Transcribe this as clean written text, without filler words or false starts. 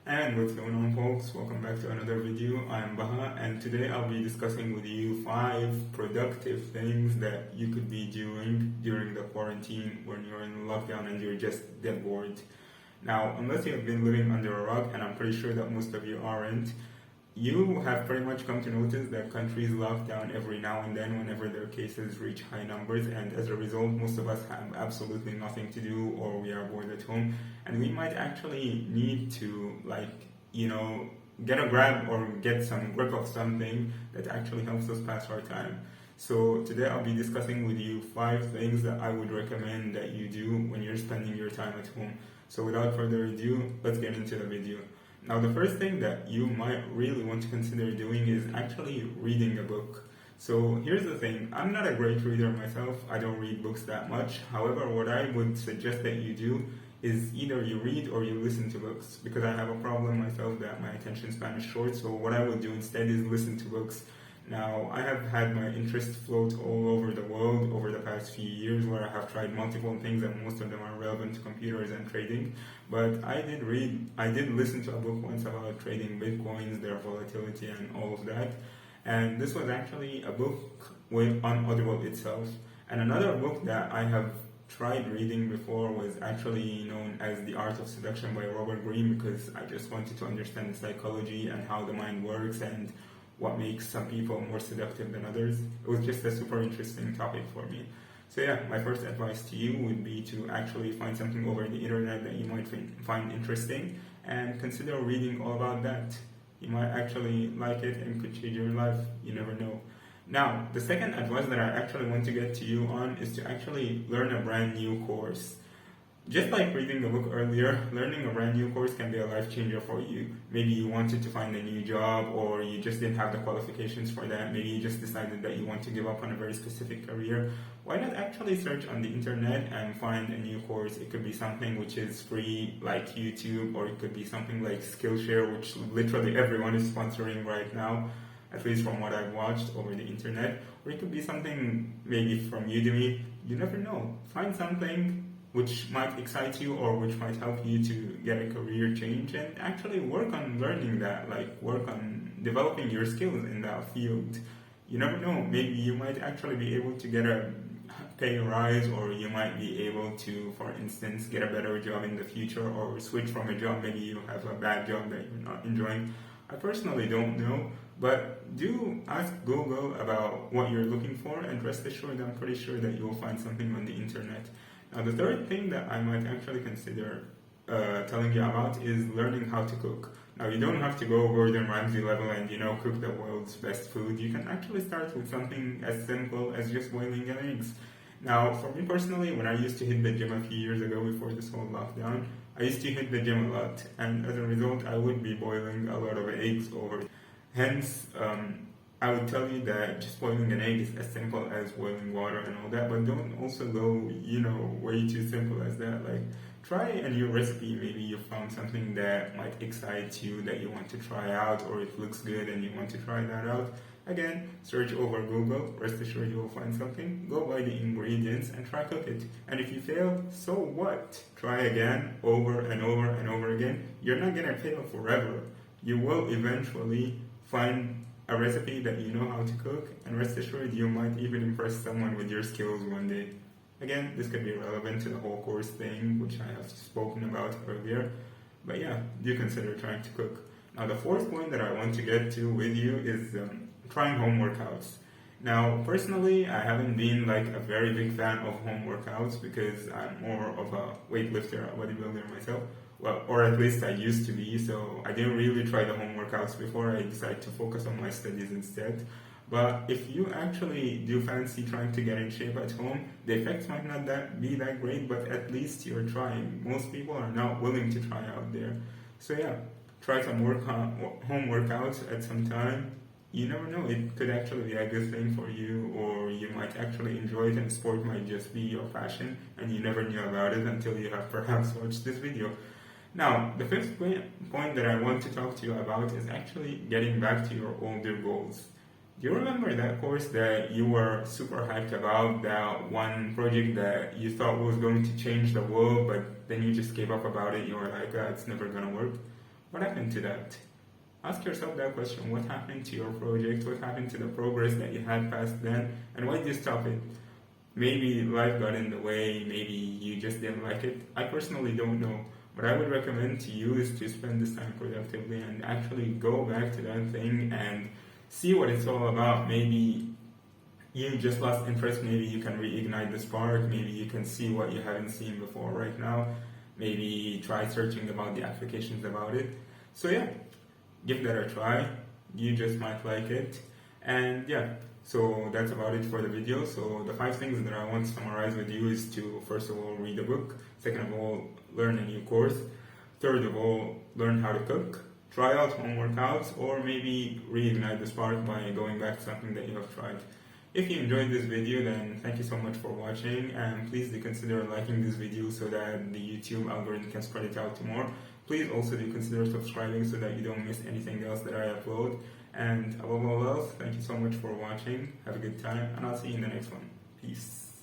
And what's going on, folks? Welcome back to another video. I'm Baha, and today I'll be discussing with you 5 productive things that you could be doing during the quarantine when you're in lockdown and you're just dead bored. Now, unless you have been living under a rock, and I'm pretty sure that most of you aren't, you have pretty much come to notice that countries lock down every now and then whenever their cases reach high numbers, and as a result, most of us have absolutely nothing to do or we are bored at home, and we might actually need to, get a grab or get some grip of something that actually helps us pass our time. So, today I'll be discussing with you 5 things that I would recommend that you do when you're spending your time at home. So, without further ado, let's get into the video. Now, the first thing that you might really want to consider doing is actually reading a book. So, here's the thing, I'm not a great reader myself, I don't read books that much. However, what I would suggest that you do is either you read or you listen to books, because I have a problem myself that my attention span is short. So, what I would do instead is listen to books. Now, I have had my interest float all over the world over the past few years, where I have tried multiple things and most of them are relevant to computers and trading. But I did listen to a book once about trading bitcoins, their volatility and all of that. And this was actually a book on Audible itself. And another book that I have tried reading before was actually known as The Art of Seduction by Robert Greene, because I just wanted to understand the psychology and how the mind works and what makes some people more seductive than others. It was just a super interesting topic for me. So yeah, my first advice to you would be to actually find something over the internet that you might find interesting and consider reading all about that. You might actually like it and could change your life, you never know. Now, the second advice that I actually want to get to you on is to actually learn a brand new course. Just like reading the book earlier, learning a brand new course can be a life changer for you. Maybe you wanted to find a new job, or you just didn't have the qualifications for that. Maybe you just decided that you want to give up on a very specific career. Why not actually search on the internet and find a new course? It could be something which is free, like YouTube, or it could be something like Skillshare, which literally everyone is sponsoring right now, at least from what I've watched over the internet. Or it could be something maybe from Udemy. You never know. Find something which might excite you or which might help you to get a career change, and actually work on learning that, like work on developing your skills in that field. You never know, maybe you might actually be able to get a pay rise, or you might be able to, for instance, get a better job in the future, or switch from a job. Maybe you have a bad job that you're not enjoying. I personally don't know, but do ask Google about what you're looking for, and rest assured, I'm pretty sure that you will find something on the internet. Now, the third thing that I might actually consider telling you about is learning how to cook. Now, you don't have to go Gordon Ramsay level and, cook the world's best food. You can actually start with something as simple as just boiling eggs. Now, for me personally, when I used to hit the gym a few years ago before this whole lockdown, I used to hit the gym a lot. And as a result, I would be boiling a lot of eggs over. Hence, I would tell you that just boiling an egg is as simple as boiling water and all that, but don't also go, way too simple as that. Like, try a new recipe. Maybe you found something that might excite you, that you want to try out, or it looks good and you want to try that out. Again, search over Google, rest assured you will find something. Go buy the ingredients and try cook it. And if you fail, so what? Try again, over and over and over again. You're not gonna fail forever. You will eventually find a recipe that you know how to cook, and rest assured you might even impress someone with your skills one day. Again, this could be relevant to the whole course thing, which I have spoken about earlier, but yeah, do consider trying to cook. Now, the fourth point that I want to get to with you is trying home workouts. Now, personally, I haven't been like a very big fan of home workouts, because I'm more of a weightlifter, a bodybuilder myself. Well, or at least I used to be, so I didn't really try the home workouts before I decided to focus on my studies instead. But if you actually do fancy trying to get in shape at home, the effects might not be that great, but at least you're trying. Most people are not willing to try out there. So yeah, try some home workouts at some time. You never know, it could actually be a good thing for you, or you might actually enjoy it and sport might just be your passion and you never knew about it until you have perhaps watched this video. Now, the fifth point that I want to talk to you about is actually getting back to your older goals. Do you remember that course that you were super hyped about, that one project that you thought was going to change the world, but then you just gave up about it? You were like, it's never gonna work. What happened to that? Ask yourself that question. What happened to your project? What happened to the progress that you had past then? And why did you stop it? Maybe life got in the way, maybe you just didn't like it. I personally don't know. What I would recommend to you is to spend this time productively and actually go back to that thing and see what it's all about. Maybe you just lost interest, maybe you can reignite the spark, maybe you can see what you haven't seen before right now, maybe try searching about the applications about it. So yeah, give that a try, you just might like it. And yeah, so that's about it for the video. So the 5 things that I want to summarize with you is to, first of all, read a book, second of all, learn a new course, third of all, learn how to cook, try out home workouts, or maybe reignite the spark by going back to something that you have tried. If you enjoyed this video, then thank you so much for watching, and please do consider liking this video so that the YouTube algorithm can spread it out to more. Please also do consider subscribing so that you don't miss anything else that I upload. And above all else, thank you so much for watching. Have a good time, and I'll see you in the next one. Peace.